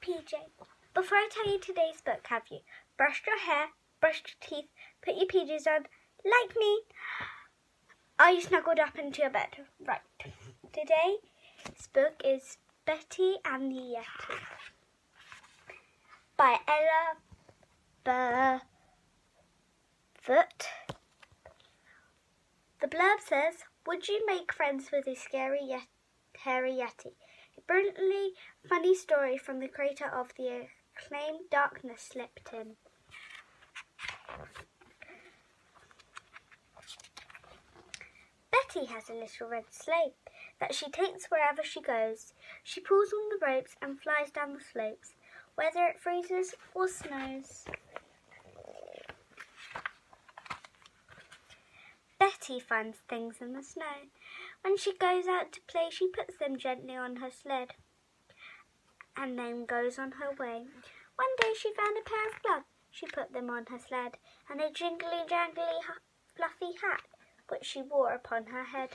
PJ. Before I tell you today's book, have you brushed your hair, brushed your teeth, put your PJs on, like me? Are you snuggled up into your bed? Right. Today's book is Betty and the Yeti by Ella Foot. The blurb says, would you make friends with a scary hairy Yeti? A brilliantly funny story from the creator of the acclaimed Darkness Slipped In. Betty has a little red sleigh that she takes wherever she goes. She pulls on the ropes and flies down the slopes, whether it freezes or snows. Betty finds things in the snow. When she goes out to play, she puts them gently on her sled and then goes on her way. One day she found a pair of gloves. She put them on her sled and a jingly-jangly fluffy hat which she wore upon her head.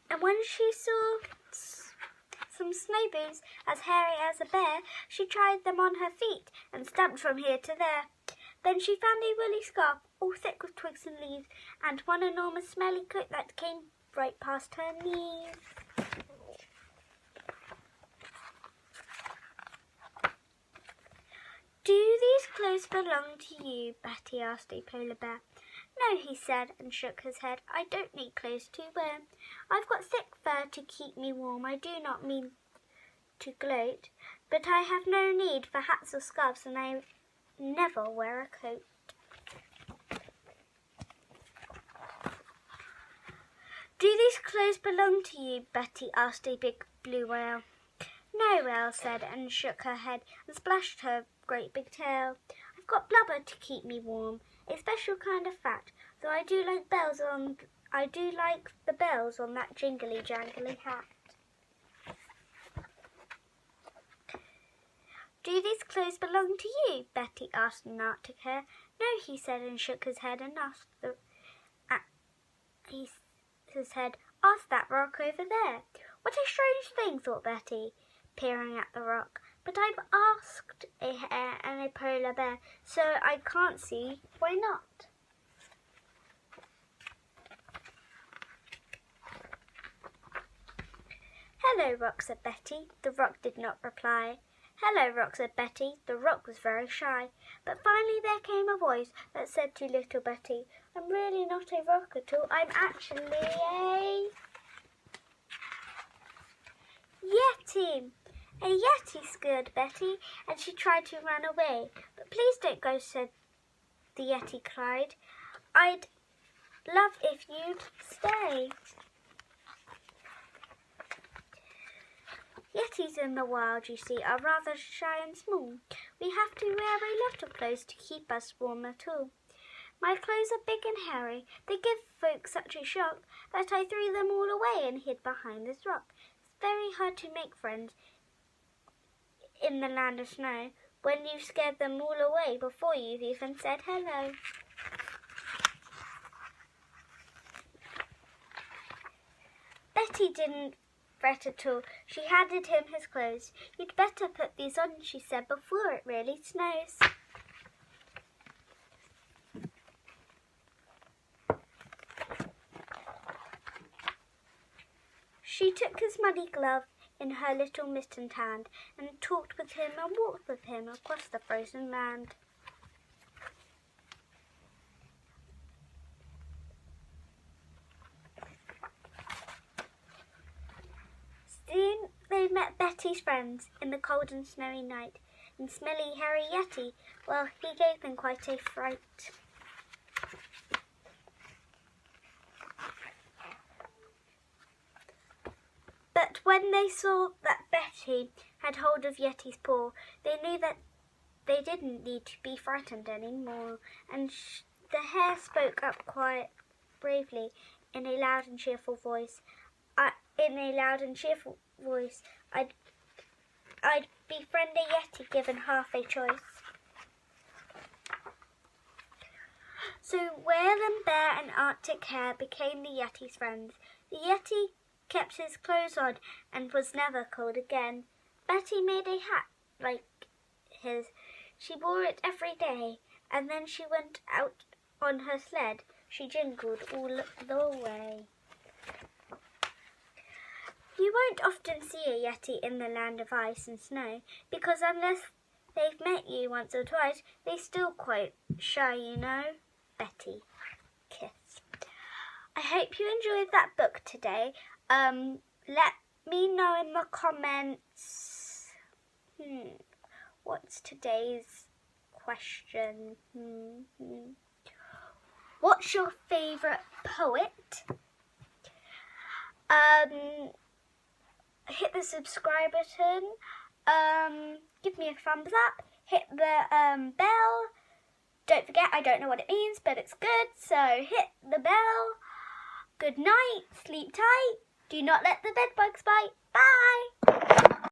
And when she saw some snow boots as hairy as a bear, she tried them on her feet and stamped from here to there. Then she found a woolly scarf, all thick with twigs and leaves, and one enormous smelly coat that came right past her knees. Do these clothes belong to you? Betty asked a polar bear. No, he said, and shook his head. I don't need clothes to wear. I've got thick fur to keep me warm. I do not mean to gloat, but I have no need for hats or scarves, and I never wear a coat. Do these clothes belong to you? Betty asked a big blue whale. No, whale said, and shook her head and splashed her great big tail. I've got blubber to keep me warm, a special kind of fat, though I do like the bells on that jingly jangly hat. Do these clothes belong to you? Betty asked an Arctic hare. No, he said, and shook his head and asked ask that rock over there. What a strange thing, thought Betty, peering at the rock. But I've asked a hare and a polar bear, so I can't see why not. Hello, rock, said Betty. The rock did not reply. Hello, rock, said Betty. The rock was very shy. But finally there came a voice that said to little Betty, I'm really not a rock at all. I'm actually a Yeti. A Yeti, scared Betty, and she tried to run away. But please don't go, said the Yeti cried. I'd love if you'd stay. Yetis in the wild, you see, are rather shy and small. We have to wear a lot of clothes to keep us warm at all. My clothes are big and hairy. They give folk such a shock that I threw them all away and hid behind this rock. It's very hard to make friends in the land of snow when you've scared them all away before you've even said hello. Betty didn't fret at all. She handed him his clothes. You'd better put these on, she said, before it really snows. She took his muddy glove in her little mittened hand and talked with him and walked with him across the frozen land. Soon they met Betty's friends in the cold and snowy night, and smelly hairy Yeti, well, he gave them quite a fright. But when they saw that Betty had hold of Yeti's paw, they knew that they didn't need to be frightened any more, and the hare spoke up quite bravely in a loud and cheerful voice. I'd befriend a Yeti given half a choice. So Whale and Bear and Arctic Hare became the Yeti's friends. The Yeti kept his clothes on, and was never cold again. Betty made a hat like his. She wore it every day, and then she went out on her sled. She jingled all the way. You won't often see a Yeti in the land of ice and snow, because unless they've met you once or twice, they're still quite shy, you know. Betty. Kiss. I hope you enjoyed that book today. Let me know in the comments. What's today's question? What's your favourite poet? Hit the subscribe button. Give me a thumbs up. Hit the bell. Don't forget, I don't know what it means, but it's good. So hit the bell. Good night. Sleep tight. Do not let the bed bugs bite. Bye.